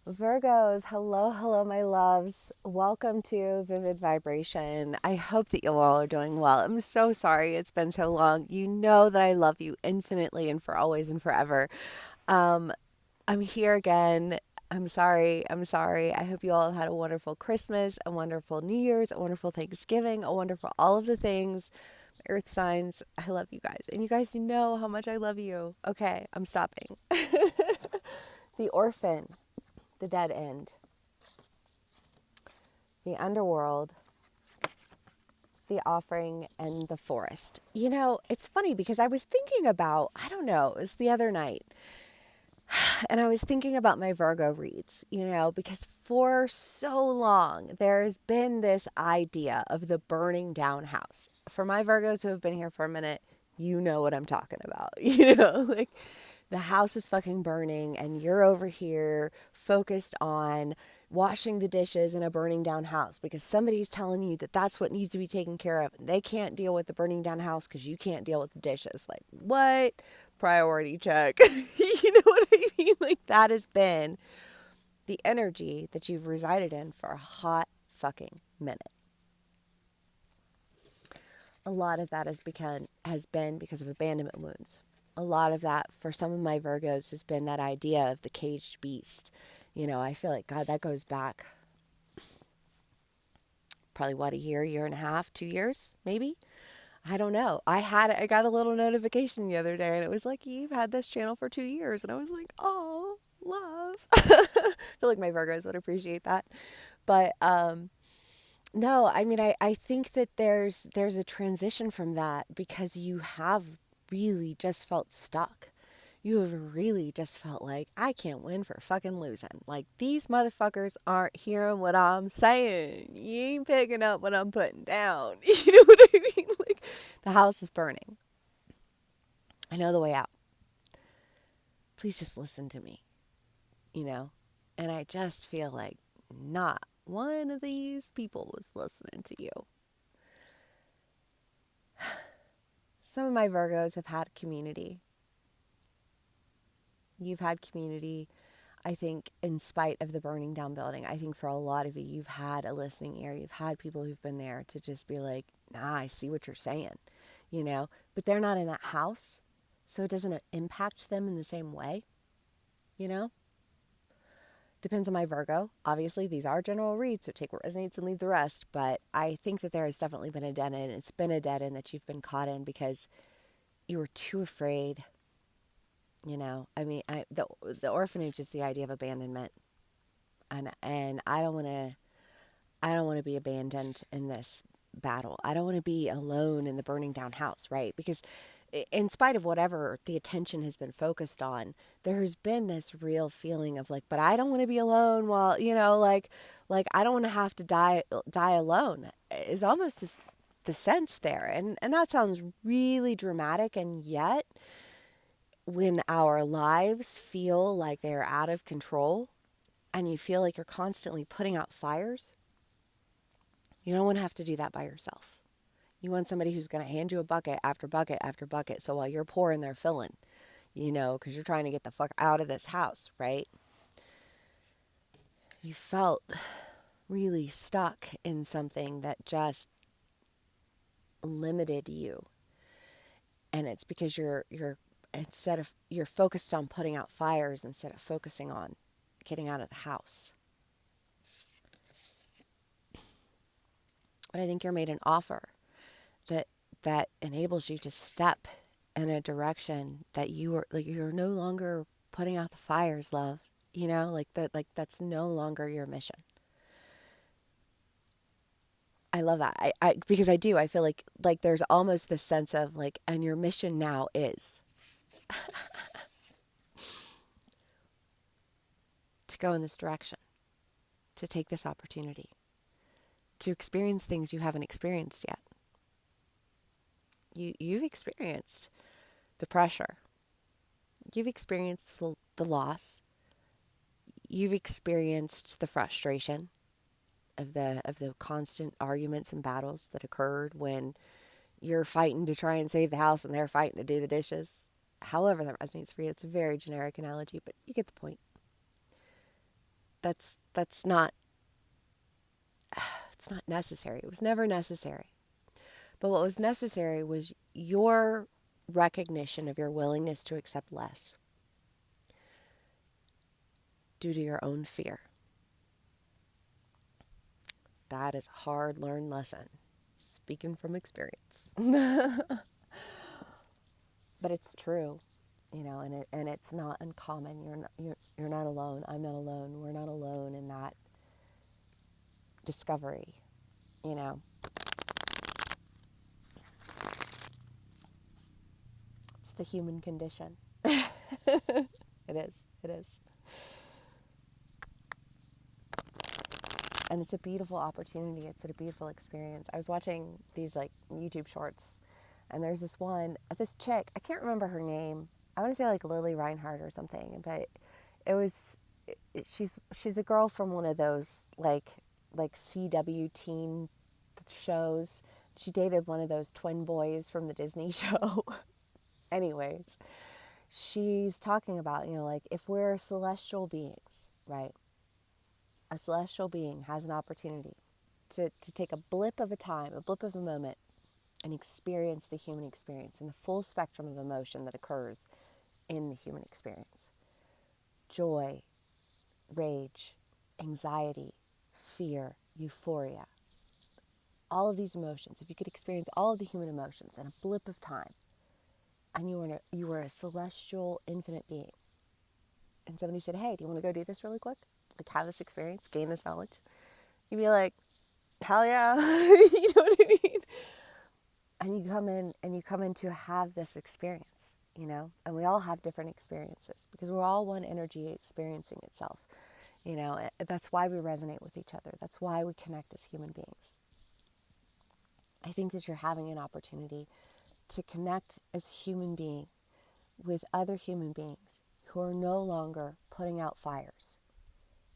Virgos, hello, hello, my loves. Welcome to Vivid Vibration. I hope that you all are doing well. I'm so sorry it's been so long. You know that I love you infinitely and for always and forever. Um, I'm here again. I'm sorry. I'm sorry. I hope you all have had a wonderful Christmas, a wonderful New Year's, a wonderful Thanksgiving, a wonderful all of the things. Earth signs, I love you guys. And you guys know how much I love you. Okay, I'm stopping. The orphan, the dead end, the underworld, the offering, and the forest. You know, it's funny because I was thinking about, I don't know, it was the other night, and I was thinking about my Virgo reads, because for so long there's been this idea of the burning down house. For my Virgos who have been here for a minute, you know what I'm talking about. Like the house is fucking burning and you're over here focused on washing the dishes in a burning down house because somebody's telling you that that's what needs to be taken care of. And they can't deal with the burning down house because you can't deal with the dishes. Like, what? Priority check. You know what I mean? Like, that has been the energy that you've resided in for a hot fucking minute. A lot of that has been because of abandonment wounds. A lot of that for some of my Virgos has been that idea of the caged beast. I feel like God, that goes back probably what, a year and a half, 2 years, maybe. I don't know. I got a little notification the other day and it was like, you've had this channel for 2 years. And I was like, oh, love. I feel like my Virgos would appreciate that. But no, I mean, I think that there's a transition from that because you have really just felt stuck. You have really just felt like I can't win for fucking losing. Like these motherfuckers aren't hearing what I'm saying. You ain't picking up what I'm putting down. You know what I mean? Like the house is burning. I know the way out. Please just listen to me, you know? And I just feel like not one of these people was listening to you. Some of my Virgos have had community. You've had community, I think, in spite of the burning down building. I think for a lot of you, you've had a listening ear. You've had people who've been there to just be like, nah, I see what you're saying, but they're not in that house. So it doesn't impact them in the same way, you know? Depends on my Virgo. Obviously, these are general reads, so take what resonates and leave the rest. But I think that there has definitely been a dead end. It's been a dead end that you've been caught in because you were too afraid. I mean, the orphanage is the idea of abandonment, and I don't want to be abandoned in this battle. I don't want to be alone in the burning down house, right? Because in spite of whatever the attention has been focused on, there has been this real feeling of like, but I don't want to be alone while, like I don't want to have to die alone. Is almost this the sense there. And that sounds really dramatic, and yet when our lives feel like they're out of control and you feel like you're constantly putting out fires, you don't want to have to do that by yourself. You want somebody who's going to hand you a bucket after bucket after bucket. So while you're pouring, they're filling, because you're trying to get the fuck out of this house, right? You felt really stuck in something that just limited you. And it's because you're focused on putting out fires instead of focusing on getting out of the house. But I think you're made an offer that enables you to step in a direction that you're no longer putting out the fires, love. That's no longer your mission. I love that. I because I do. I feel like there's almost this sense of like, and your mission now is to go in this direction, to take this opportunity, to experience things you haven't experienced yet. You've experienced the pressure. You've experienced the loss. You've experienced the frustration of the constant arguments and battles that occurred when you're fighting to try and save the house and they're fighting to do the dishes. However that resonates for you. It's a very generic analogy, but you get the point. That's not, it's not necessary. It was never necessary. But what was necessary was your recognition of your willingness to accept less due to your own fear. That is a hard learned lesson. Speaking from experience. But it's true, and it's not uncommon. You're not alone. I'm not alone. We're not alone in that discovery, you know. It's the human condition. It is. It is. And it's a beautiful opportunity. It's a beautiful experience. I was watching these like YouTube shorts, and there's this chick, I can't remember her name. I want to say like Lily Reinhardt or something, but it was, she's a girl from one of those like CW teen shows. She dated one of those twin boys from the Disney show. Anyways, she's talking about, like if we're celestial beings, right? A celestial being has an opportunity to take a blip of a time, a blip of a moment, and experience the human experience and the full spectrum of emotion that occurs in the human experience. Joy, rage, anxiety, fear, euphoria. All of these emotions, if you could experience all of the human emotions in a blip of time, and you were a celestial infinite being, and somebody said, hey, do you want to go do this really quick? Like have this experience, gain this knowledge? You'd be like, hell yeah. You know what I mean? And you come in to have this experience, and we all have different experiences because we're all one energy experiencing itself. That's why we resonate with each other. That's why we connect as human beings. I think that you're having an opportunity to connect as human being with other human beings who are no longer putting out fires,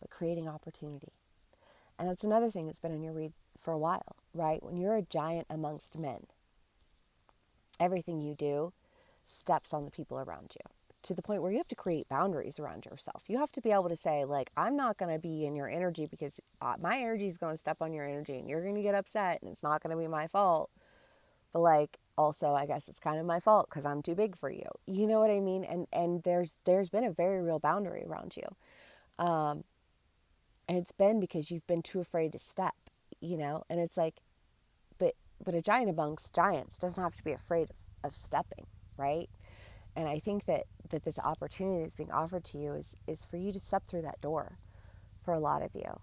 but creating opportunity. And that's another thing that's been in your read for a while, right? When you're a giant amongst men, everything you do steps on the people around you to the point where you have to create boundaries around yourself. You have to be able to say, like, I'm not going to be in your energy because my energy is going to step on your energy and you're going to get upset and it's not going to be my fault. But like, also, I guess it's kind of my fault because I'm too big for you. You know what I mean? And there's been a very real boundary around you. And it's been because you've been too afraid to step, and it's like, but a giant amongst giants doesn't have to be afraid of stepping, right? And I think that this opportunity that's being offered to you is for you to step through that door for a lot of you.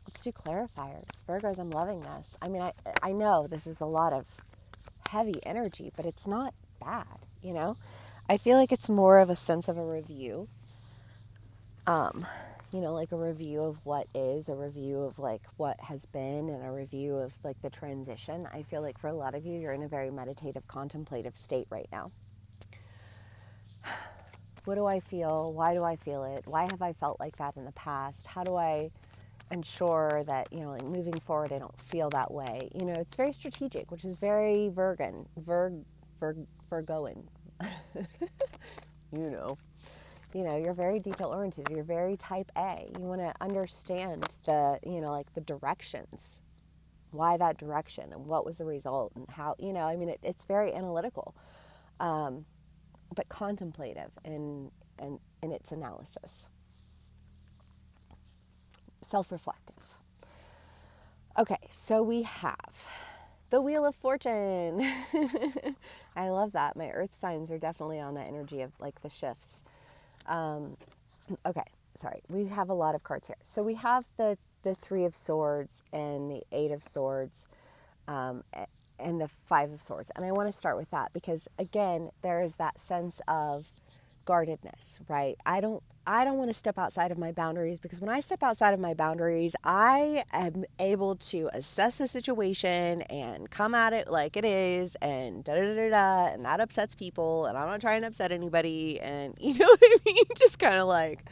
Let's do clarifiers. Virgos, I'm loving this. I mean, I know this is a lot of heavy energy, but it's not bad, I feel like it's more of a sense of a review. Like a review of what is, a review of like what has been, and a review of like the transition. I feel like for a lot of you, you're in a very meditative, contemplative state right now. What do I feel? Why do I feel it? Why have I felt like that in the past? How do I ensure that, like moving forward, I don't feel that way? It's very strategic, which is very Virgoan. You're very detail oriented. You're very type A. You want to understand the, like the directions, why that direction and what was the result and how, it's very analytical, but contemplative in its analysis. Self-reflective. Okay, so we have the Wheel of Fortune. I love that. My earth signs are definitely on that energy of like the shifts. Okay, sorry. We have a lot of cards here. So we have the Three of Swords and the Eight of Swords, and the Five of Swords. And I want to start with that because, again, there is that sense of guardedness, right? I don't want to step outside of my boundaries, because when I step outside of my boundaries, I am able to assess the situation and come at it like it is, and da-da-da-da-da, and that upsets people, and I'm not trying to upset anybody, and you know what I mean? Just kind of like,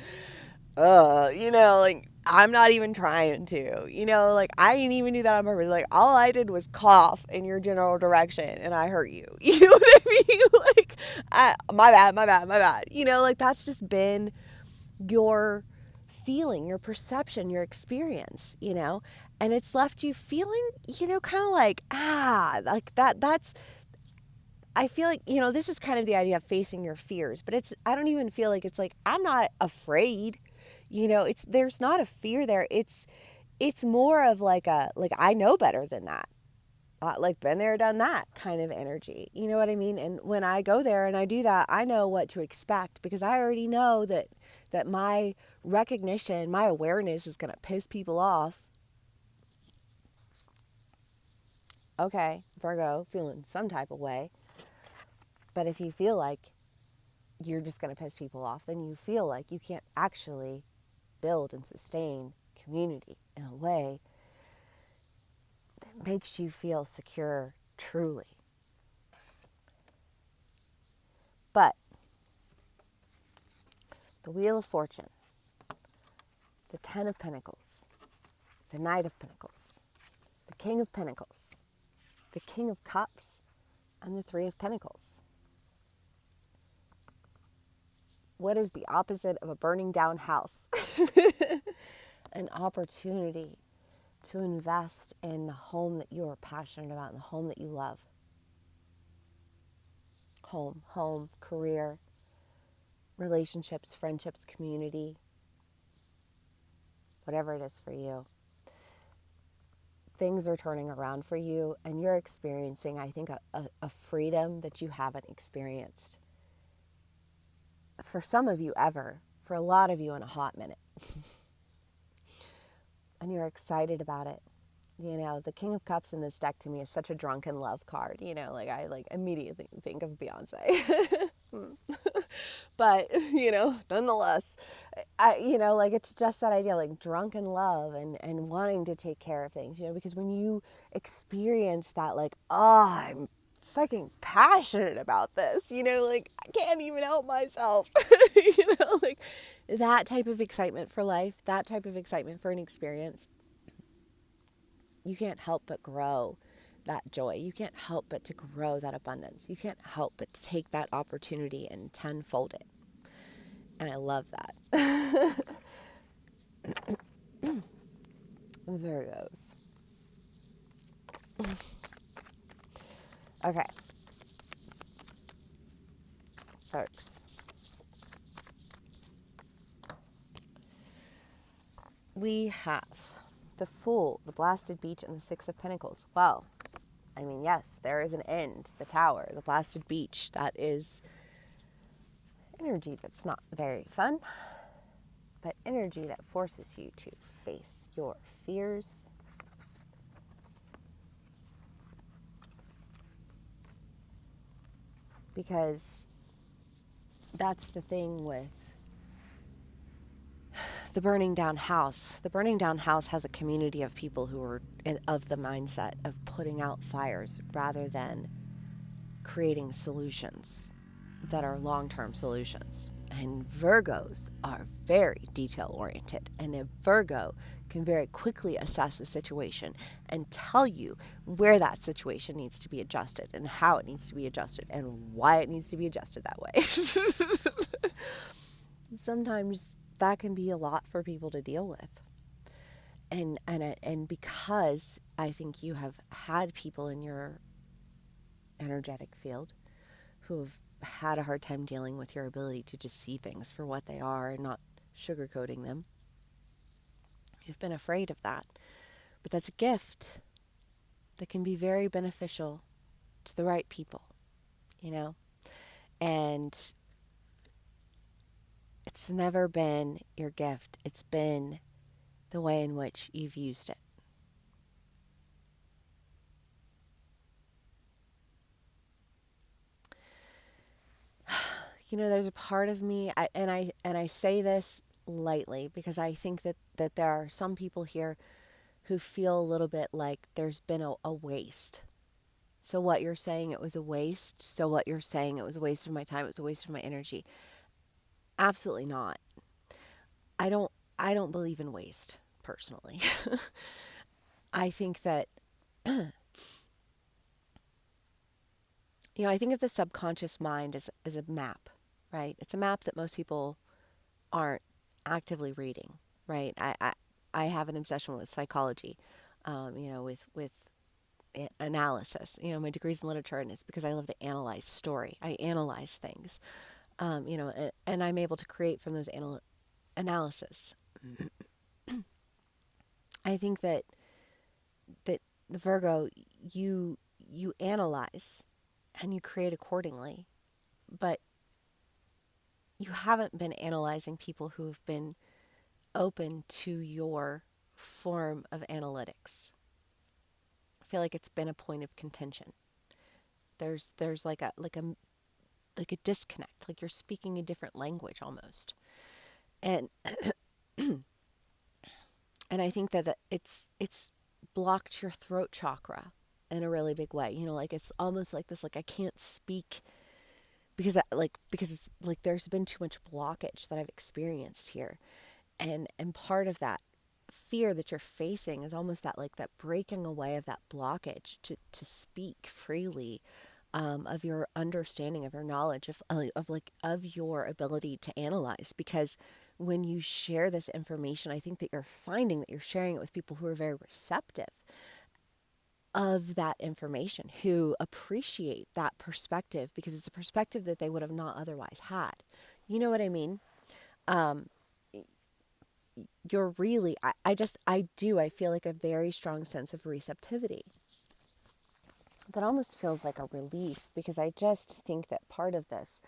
like I'm not even trying to, like I didn't even do that on purpose. Like all I did was cough in your general direction and I hurt you. You know what I mean? Like, my bad, my bad, my bad. Like that's just been your feeling, your perception, your experience, and it's left you feeling, kind of like, like that's, I feel like, this is kind of the idea of facing your fears, but I don't even feel like it's like, I'm not afraid, there's not a fear there. It's more of like, I know better than that. Like been there, done that kind of energy. You know what I mean? And when I go there and I do that, I know what to expect because I already know that my recognition, my awareness is going to piss people off. Okay, Virgo, feeling some type of way. But if you feel like you're just going to piss people off, then you feel like you can't actually build and sustain community in a way that makes you feel secure truly. But the Wheel of Fortune, the Ten of Pentacles, the Knight of Pentacles, the King of Pentacles, the King of Cups, and the Three of Pentacles. What is the opposite of a burning down house? An opportunity to invest in the home that you are passionate about, and the home that you love. Home, career, relationships, friendships, community, whatever it is for you. Things are turning around for you, and you're experiencing, I think, a freedom that you haven't experienced. For some of you ever, for a lot of you in a hot minute. And you're excited about it. The King of Cups in this deck to me is such a drunken love card. Like I immediately think of Beyonce. But, nonetheless, it's just that idea, like drunken love and wanting to take care of things, because when you experience that, like, oh, I'm fucking passionate about this, like I can't even help myself, like that type of excitement for life, that type of excitement for an experience, you can't help but grow that joy. You can't help but to grow that abundance. You can't help but to take that opportunity and tenfold it. And I love that. Virgos. Okay. Folks. We have the Fool, the Blasted Beach, and the Six of Pentacles. Well, I mean, yes, there is an end. The Tower, the Blasted Beach. That is energy that's not very fun, but energy that forces you to face your fears. Because that's the thing with the burning down house. The burning down house has a community of people who are of the mindset of putting out fires rather than creating solutions that are long-term solutions. And Virgos are very detail-oriented. And a Virgo can very quickly assess a situation and tell you where that situation needs to be adjusted and how it needs to be adjusted and why it needs to be adjusted that way. Sometimes that can be a lot for people to deal with. And because I think you have had people in your energetic field who have had a hard time dealing with your ability to just see things for what they are and not sugarcoating them, you've been afraid of that. But that's a gift that can be very beneficial to the right people, And it's never been your gift. It's been the way in which you've used it. There's a part of me, and I say this lightly because I think that there are some people here who feel a little bit like there's been a waste. So what you're saying, it was a waste. So what you're saying, it was a waste of my time. It was a waste of my energy. Absolutely not. I don't I don't believe in waste personally. I think that I think of the subconscious mind as a map, right? It's a map that most people aren't actively reading, right? I have an obsession with psychology, with analysis. My degree's in literature, and it's because I love to analyze story. I analyze things, and I'm able to create from those analysis. I think that Virgo, you analyze and you create accordingly, but you haven't been analyzing people who have been open to your form of analytics. I feel like it's been a point of contention. There's like a disconnect, like you're speaking a different language almost. And and I think that it's blocked your throat chakra in a really big way. Like it's almost like this, like I can't speak because it's like there's been too much blockage that I've experienced here. And part of that fear that you're facing is almost that breaking away of that blockage to speak freely, of your understanding, of your knowledge, of your ability to analyze. Because when you share this information, I think that you're finding that you're sharing it with people who are very receptive of that information, who appreciate that perspective because it's a perspective that they would have not otherwise had. You know what I mean? Um, you're really, I feel like a very strong sense of receptivity that almost feels like a relief, because I just think that part of this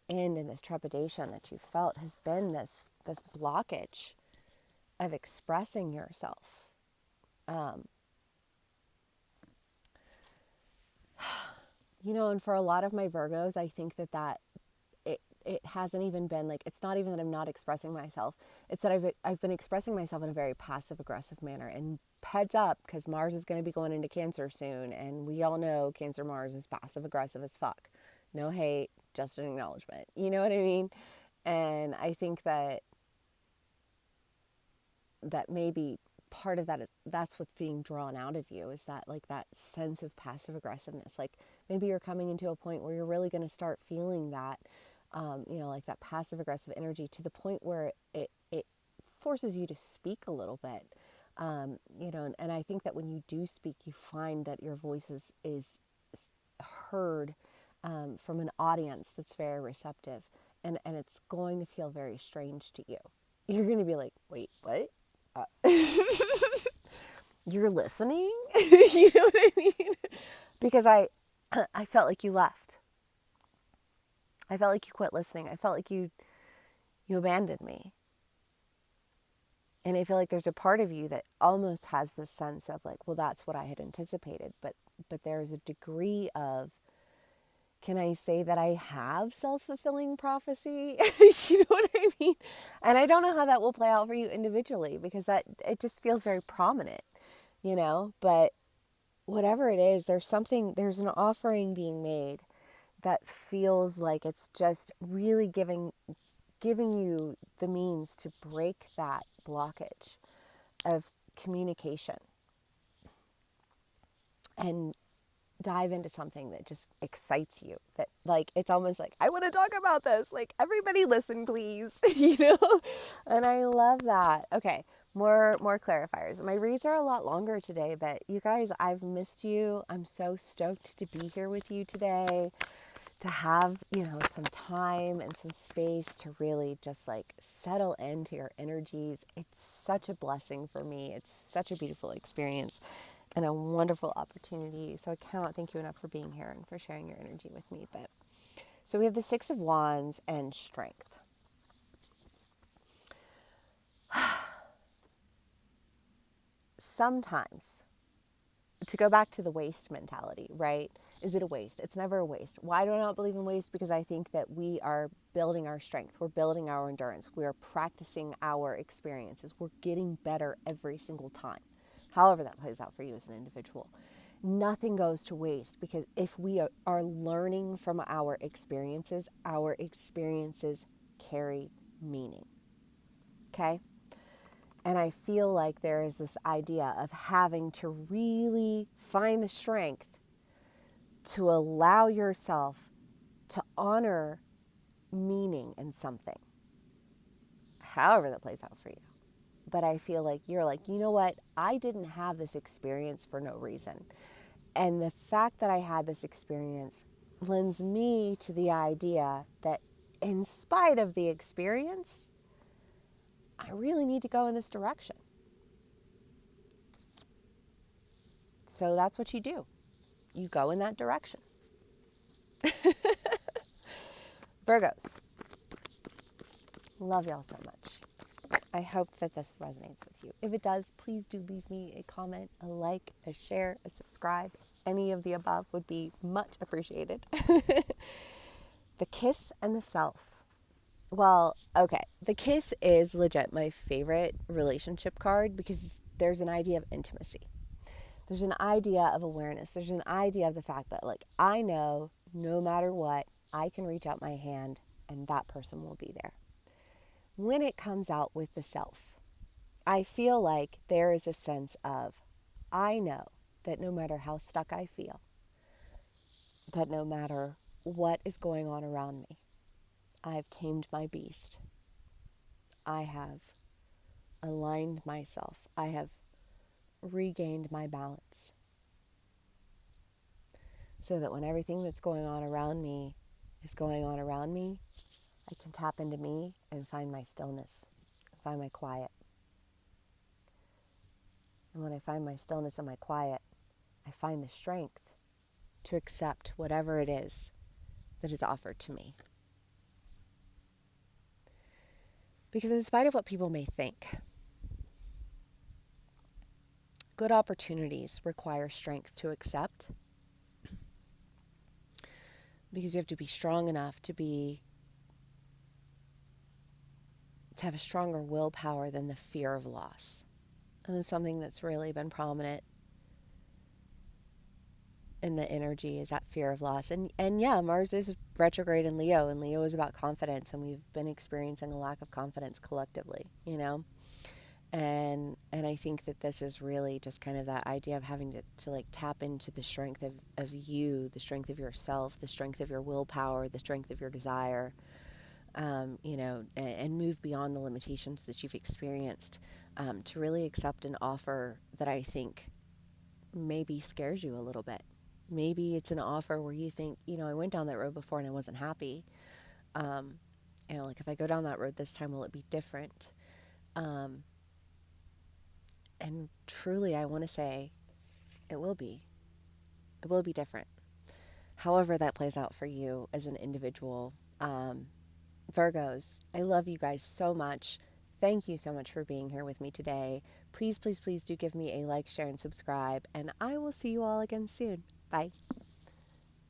and in this trepidation that you felt has been this blockage of expressing yourself. Um, and for a lot of my Virgos, I think that it hasn't even been like, it's not even that I'm not expressing myself. It's that I've been expressing myself in a very passive aggressive manner. And heads up, because Mars is going to be going into Cancer soon, and we all know Cancer Mars is passive aggressive as fuck. No hate, just an acknowledgement. You know what I mean? And I think that maybe part of that is that's what's being drawn out of you, is that like that sense of passive aggressiveness. Like maybe you're coming into a point where you're really going to start feeling that, like that passive aggressive energy, to the point where it forces you to speak a little bit. And I think that when you do speak, you find that your voice is heard, from an audience that's very receptive, and it's going to feel very strange to you. You're going to be like, wait, what? You're listening? You know what I mean? Because I felt like you left. I felt like you quit listening. I felt like you abandoned me. And I feel like there's a part of you that almost has this sense of like, well, that's what I had anticipated. But there's a degree of, can I say that I have self-fulfilling prophecy? You know what I mean? And I don't know how that will play out for you individually, because that it just feels very prominent, but whatever it is, there's an offering being made that feels like it's just really giving you the means to break that blockage of communication and dive into something that just excites you, that like it's almost like, I want to talk about this, like everybody listen please. And I love that. Okay, more clarifiers. My reads are a lot longer today, but you guys, I've missed you. I'm so stoked to be here with you today, to have some time and some space to really just like settle into your energies. It's such a blessing for me. It's such a beautiful experience and a wonderful opportunity. So I cannot thank you enough for being here and for sharing your energy with me. But so we have the Six of Wands and strength. Sometimes, to go back to the waste mentality, right? Is it a waste? It's never a waste. Why do I not believe in waste? Because I think that we are building our strength. We're building our endurance. We are practicing our experiences. We're getting better every single time. However that plays out for you as an individual. Nothing goes to waste, because if we are learning from our experiences carry meaning. Okay. And I feel like there is this idea of having to really find the strength to allow yourself to honor meaning in something, however that plays out for you. But I feel like you're like, you know what? I didn't have this experience for no reason. And the fact that I had this experience lends me to the idea that in spite of the experience, I really need to go in this direction. So that's what you do. You go in that direction. Virgos, love y'all so much. I hope that this resonates with you. If it does, please do leave me a comment, a like, a share, a subscribe. Any of the above would be much appreciated. The kiss and the self. Well, okay. The kiss is legit my favorite relationship card because there's an idea of intimacy. There's an idea of awareness. There's an idea of the fact that, like, I know no matter what, I can reach out my hand and that person will be there. When it comes out with the self, I feel like there is a sense of, I know that no matter how stuck I feel, that no matter what is going on around me, I've tamed my beast. I have aligned myself. I have regained my balance. So that when everything that's going on around me is going on around me, I can tap into me and find my stillness, find my quiet. And when I find my stillness and my quiet, I find the strength to accept whatever it is that is offered to me. Because in spite of what people may think, good opportunities require strength to accept. Because you have to be strong enough to have a stronger willpower than the fear of loss. And it's something that's really been prominent in the energy is that fear of loss. And yeah, Mars is retrograde in Leo, and Leo is about confidence, and we've been experiencing a lack of confidence collectively, you know? And I think that this is really just kind of that idea of having to like tap into the strength of you, the strength of yourself, the strength of your willpower, the strength of your desire, and move beyond the limitations that you've experienced, to really accept an offer that I think maybe scares you a little bit. Maybe it's an offer where you think, I went down that road before and I wasn't happy. Like if I go down that road this time, will it be different? And truly, I want to say it will be. It will be different. However that plays out for you as an individual. Virgos, I love you guys so much. Thank you so much for being here with me today. Please, please, please do give me a like, share, and subscribe. And I will see you all again soon. Bye.